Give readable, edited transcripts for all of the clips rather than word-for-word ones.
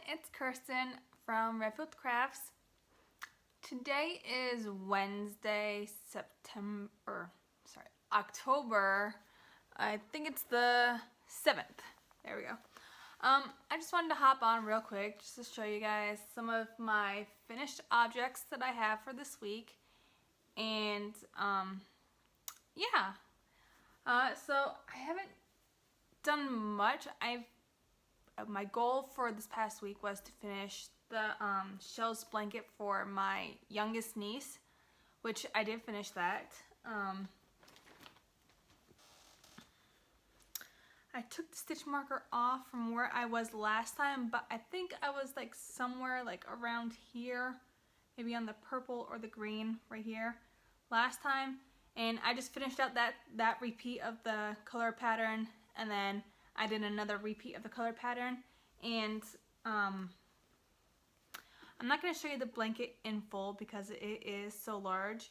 it's Kirsten from Referral Crafts. Today is Wednesday, October, I think it's the 7th. There we go. I just wanted to hop on real quick just to show you guys some of my finished objects that I have for this week. And so I haven't done much. My goal for this past week was to finish the shells blanket for my youngest niece, which I did finish that. I took the stitch marker off from where I was last time, but I think I was like somewhere like around here, maybe on the purple or the green right here last time, and I just finished out that repeat of the color pattern, and then I did another repeat of the color pattern. And I'm not going to show you the blanket in full because it is so large.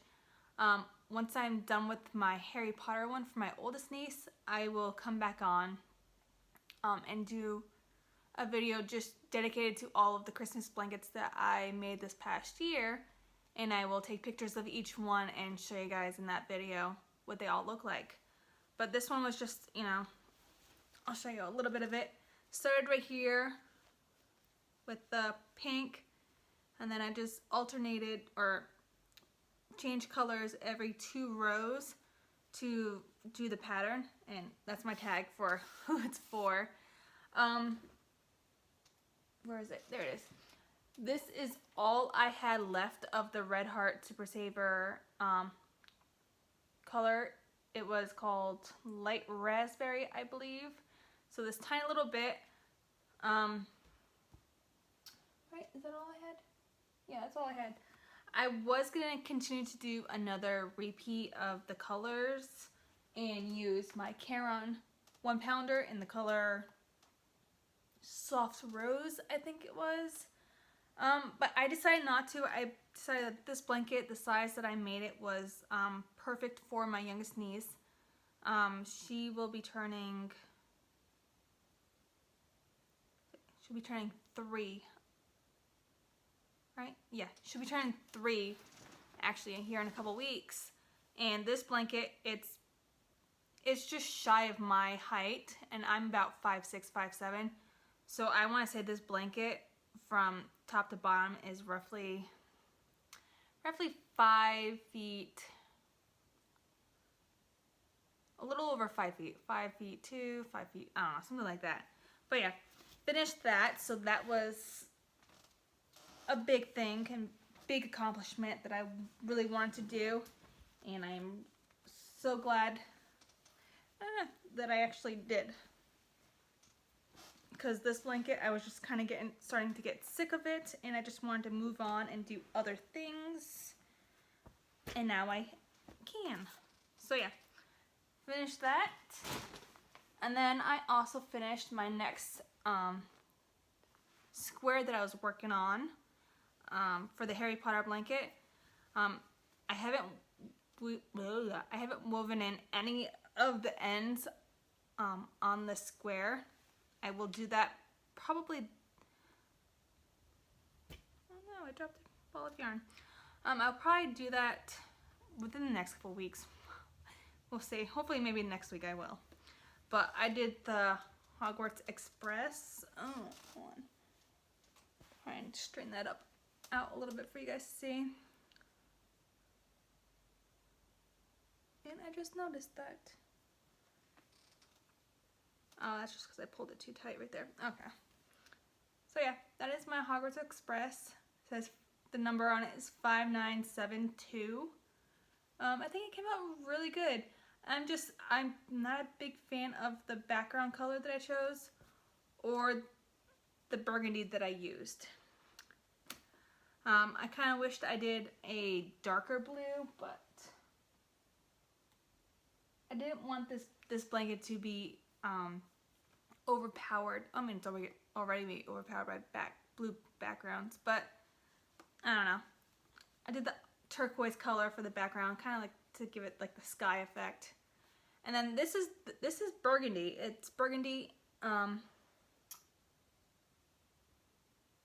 Once I'm done with my Harry Potter one for my oldest niece, I will come back on and do a video just dedicated to all of the Christmas blankets that I made this past year, and I will take pictures of each one and show you guys in that video what they all look like. But this one was just, you know, I'll show you a little bit of it. Started right here with the pink, and then I just alternated or changed colors every 2 rows to do the pattern, and that's my tag for who it's for. Where is it? There it is. This is all I had left of the Red Heart Super Saver color. It was called Light Raspberry, I believe. So this tiny little bit, right, is that all I had? Yeah, that's all I had. I was going to continue to do another repeat of the colors and use my Caron 1-pounder in the color Soft Rose, I think it was. But I decided not to. I decided that this blanket, the size that I made it, was perfect for my youngest niece. She will be turning... She'll be turning 3, right? Yeah, she'll be turning 3 actually here in a couple weeks. And this blanket, it's just shy of my height, and I'm about 5'6", 5'7". So I want to say this blanket from top to bottom is roughly 5 feet, a little over 5 feet, 5 feet 2, 5 feet, I don't know, something like that. But yeah. Finished that, so that was a big thing and big accomplishment that I really wanted to do, and I'm so glad that I actually did, because this blanket, I was just kind of starting to get sick of it, and I just wanted to move on and do other things, and now I can. So yeah, finished that, and then I also finished my next square that I was working on for the Harry Potter blanket. I haven't woven in any of the ends on the square. I will do that probably. Oh no, I dropped a ball of yarn. I'll probably do that within the next couple weeks. We'll see. Hopefully, maybe next week I will. But I did the Hogwarts Express. Oh, hold on. Try and straighten that out a little bit for you guys to see. And I just noticed that. Oh, that's just because I pulled it too tight right there. Okay. So yeah, that is my Hogwarts Express. It says the number on it is 5972. I think it came out really good. I'm not a big fan of the background color that I chose or the burgundy that I used. I kind of wished I did a darker blue, but I didn't want this blanket to be overpowered. I mean, it's already overpowered by blue backgrounds, but I don't know. I did the turquoise color for the background, kind of like to give it like the sky effect. And then this is burgundy. It's burgundy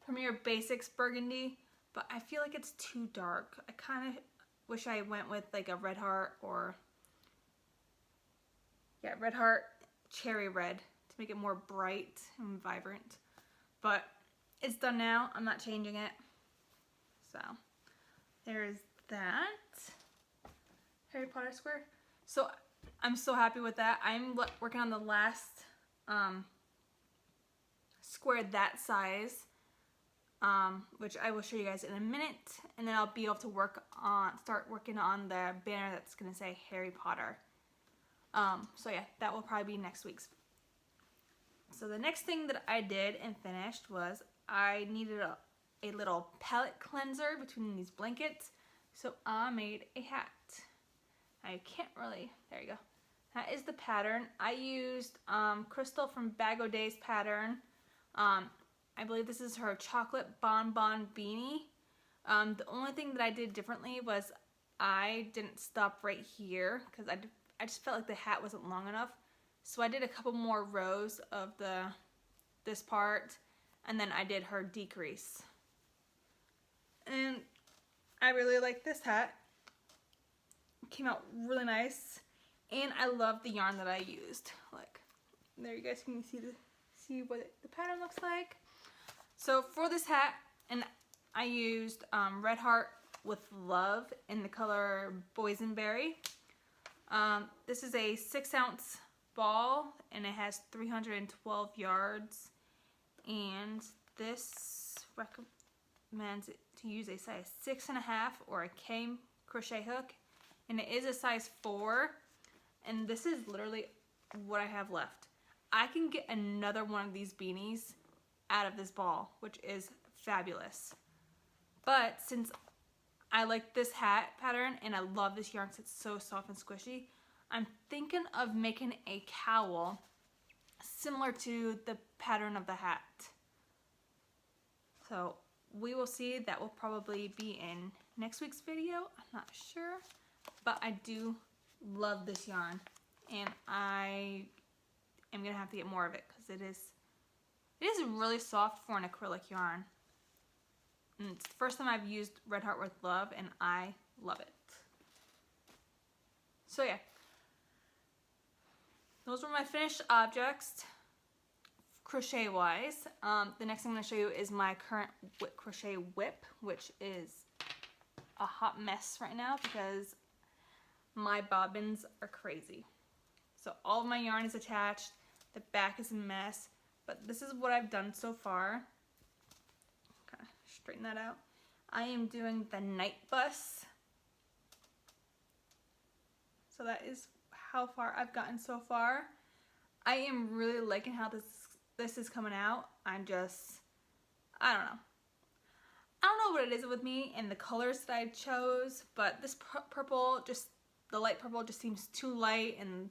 Premier Basics burgundy, but I feel like it's too dark. I kind of wish I went with like a red heart or, yeah, red heart cherry red to make it more bright and vibrant. But it's done now. I'm not changing it. So there's that Harry Potter square. So I'm so happy with that. I'm working on the last square that size, which I will show you guys in a minute, and then I'll be able to start working on the banner that's gonna say Harry Potter. So yeah, that will probably be next week's. So the next thing that I did and finished was I needed a little palette cleanser between these blankets, so I made a hat. I can't really, there you go. That is the pattern. I used Crystal from Bag O' Day's pattern. I believe this is her chocolate bonbon beanie. The only thing that I did differently was I didn't stop right here because I just felt like the hat wasn't long enough. So I did a couple more rows of this part, and then I did her decrease. And I really like this hat. It came out really nice, and I love the yarn that I used. Like, there you guys can see what the pattern looks like. So for this hat, and I used Red Heart with Love in the color Boysenberry. This is a 6-ounce ball, and it has 312 yards, and this recommends it to use a size 6.5 or a K crochet hook, and it is a size 4, and this is literally what I have left. I can get another one of these beanies out of this ball, which is fabulous. But since I like this hat pattern and I love this yarn because it's so soft and squishy, I'm thinking of making a cowl similar to the pattern of the hat. So we will see. That will probably be in next week's video. I'm not sure, but I do love this yarn, and I am gonna have to get more of it because it is really soft for an acrylic yarn. And it's the first time I've used Red Heart with Love, and I love it. So yeah, those were my finished objects, crochet wise. The next thing I'm going to show you is my current crochet whip, which is a hot mess right now because my bobbins are crazy. So all of my yarn is attached, the back is a mess, but this is what I've done so far. Kind of straighten that out. I am doing the night bus. So that is how far I've gotten so far. I am really liking how this is coming out. I don't know what it is with me and the colors that I chose, but this purple, the light purple just seems too light, and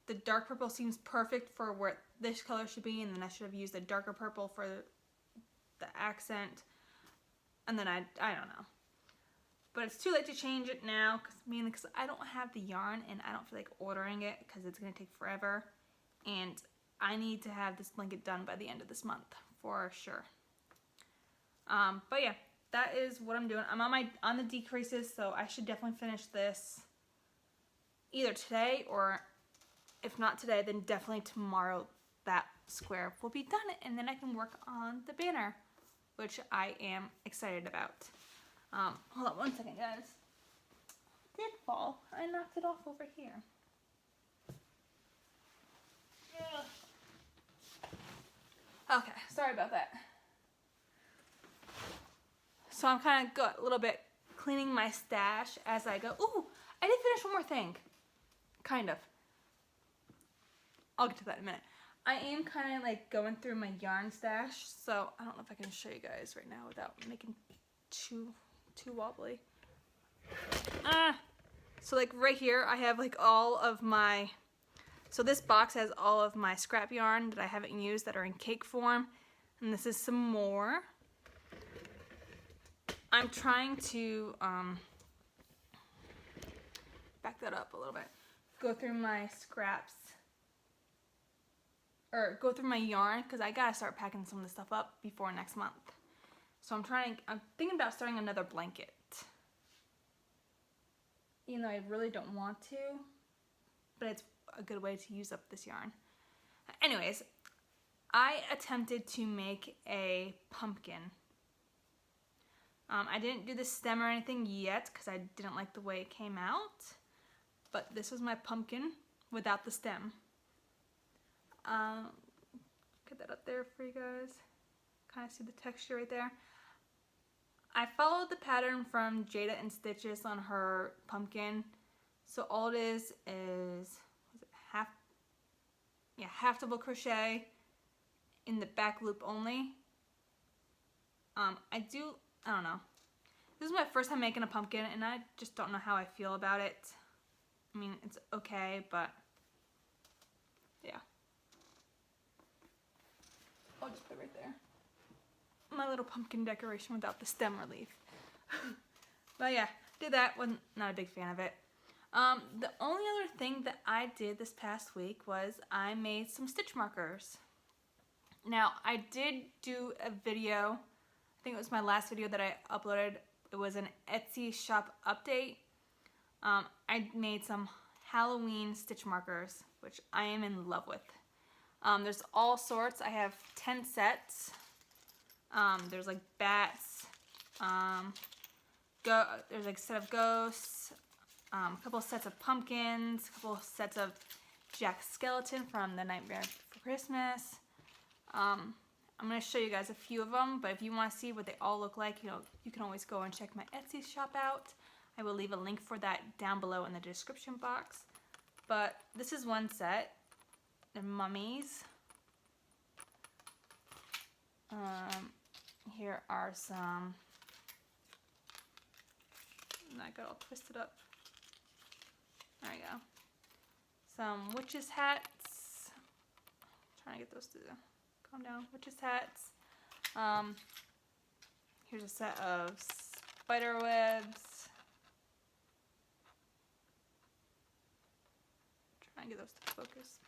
the dark purple seems perfect for where this color should be, and then I should have used a darker purple for the accent, and then I don't know. But it's too late to change it now, mainly because I don't have the yarn and I don't feel like ordering it because it's going to take forever. And I need to have this blanket done by the end of this month for sure. But yeah, that is what I'm doing. I'm on the decreases, so I should definitely finish this either today, or if not today, then definitely tomorrow. That square will be done, and then I can work on the banner, which I am excited about. Hold on one second, guys. It did fall. I knocked it off over here. Ugh. Okay, sorry about that. So I'm kind of a little bit cleaning my stash as I go. Ooh, I did finish one more thing. Kind of. I'll get to that in a minute. I am kind of like going through my yarn stash, so I don't know if I can show you guys right now without making too wobbly. So like right here I have like all of my, so this box has all of my scrap yarn that I haven't used that are in cake form, and this is some more. I'm trying to back that up a little bit, go through my scraps, or go through my yarn, because I gotta start packing some of this stuff up before next month. So I'm thinking about starting another blanket. Even though I really don't want to, but it's a good way to use up this yarn. Anyways, I attempted to make a pumpkin. I didn't do the stem or anything yet because I didn't like the way it came out, but this was my pumpkin without the stem. Get that up there for you guys. Kind of see the texture right there. I followed the pattern from Jada and Stitches on her pumpkin. So all it is half double crochet in the back loop only. I don't know. This is my first time making a pumpkin and I just don't know how I feel about it. I mean, it's okay, but yeah. I'll just put it right there. My little pumpkin decoration without the stem or leaf. But yeah, did that. Wasn't not a big fan of it. The only other thing that I did this past week was I made some stitch markers. Now, I did do a video. I think it was my last video that I uploaded. It was an Etsy shop update. I made some Halloween stitch markers, which I am in love with. There's all sorts. I have 10 sets. There's like bats. There's like a set of ghosts. A couple sets of pumpkins. A couple sets of Jack Skeleton from The Nightmare Before Christmas. I'm going to show you guys a few of them, but if you want to see what they all look like, you can always go and check my Etsy shop out. I will leave a link for that down below in the description box. But this is one set. They're mummies. Here are some, and I got all twisted up. There we go. Some witches' hats. I'm trying to get those to calm down. Witches' hats. Here's a set of spider webs. Trying to get those to focus.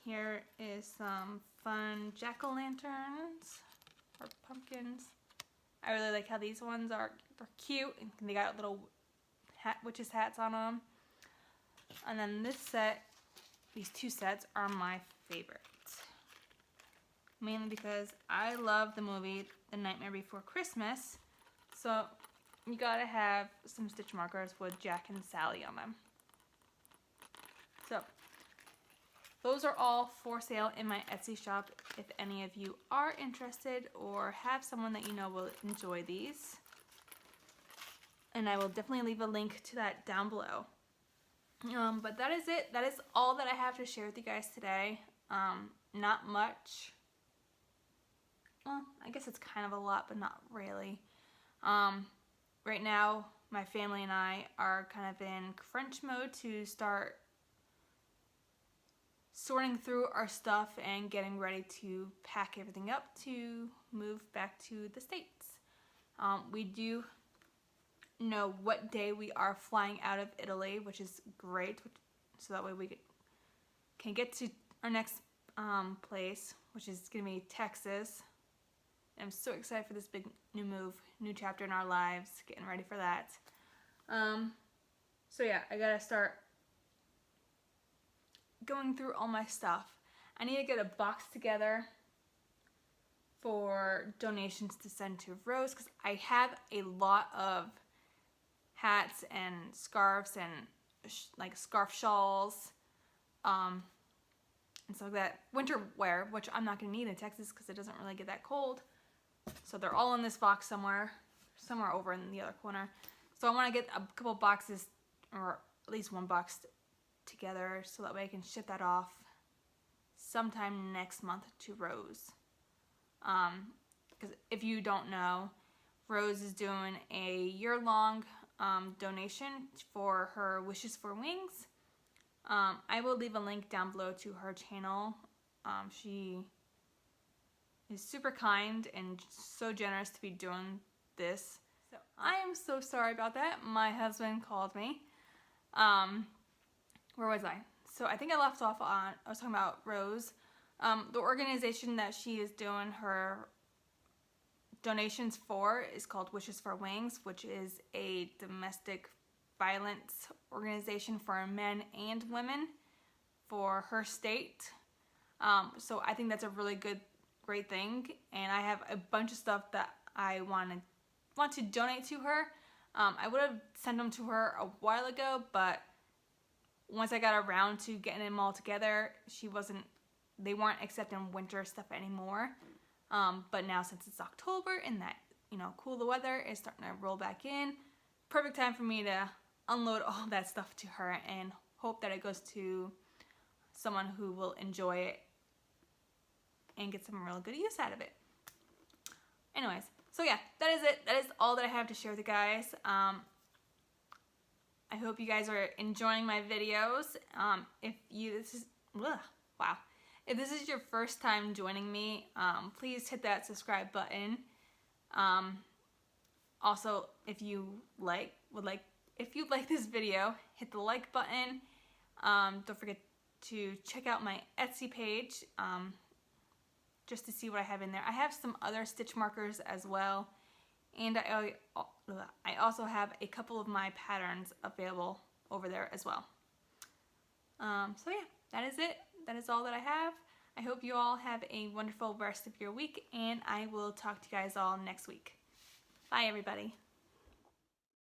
Here is some fun jack-o'-lanterns or pumpkins. I really like how these ones are. They're cute and they got little witches hats on them. And then this set, these two sets are my favorite. Mainly because I love the movie The Nightmare Before Christmas. So you gotta have some stitch markers with Jack and Sally on them. So those are all for sale in my Etsy shop if any of you are interested or have someone that you know will enjoy these. And I will definitely leave a link to that down below. But that is it. That is all that I have to share with you guys today. Not much. Well, I guess it's kind of a lot, but not really. Right now, my family and I are kind of in crunch mode to start sorting through our stuff and getting ready to pack everything up to move back to the States. We do know what day we are flying out of Italy, which is great, so that way we can get to our next place, which is going to be Texas. I'm so excited for this big new move, new chapter in our lives, getting ready for that. So yeah, I gotta start going through all my stuff. I need to get a box together for donations to send to Rose because I have a lot of hats and scarves and like scarf shawls and stuff like that. Winter wear, which I'm not going to need in Texas because it doesn't really get that cold. So they're all in this box somewhere over in the other corner. So I want to get a couple boxes, or at least one box together, so that way I can ship that off sometime next month to Rose. Because if you don't know, Rose is doing a year-long donation for her Wishes for Wings. I will leave a link down below to her channel. She is super kind and so generous to be doing this. So I am so sorry about that. My husband called me. Where was I? So I think I left off on, I was talking about Rose. The organization that she is doing her donations for is called Wishes for Wings, which is a domestic violence organization for men and women for her state. So I think that's a really great thing, and I have a bunch of stuff that I want to donate to her. I would have sent them to her a while ago, but once I got around to getting them all together, they weren't accepting winter stuff anymore. But now since it's October and that, cooler weather is starting to roll back in, perfect time for me to unload all that stuff to her and hope that it goes to someone who will enjoy it and get some real good use out of it. Anyways, so yeah, that is it. That is all that I have to share with you guys. I hope you guys are enjoying my videos. If this is your first time joining me, please hit that subscribe button. Also, if you like this video, hit the like button. Don't forget to check out my Etsy page, just to see what I have in there. I have some other stitch markers as well, and I also have a couple of my patterns available over there as well. So yeah, that is it. That is all that I have. I hope you all have a wonderful rest of your week, and I will talk to you guys all next week. Bye, everybody.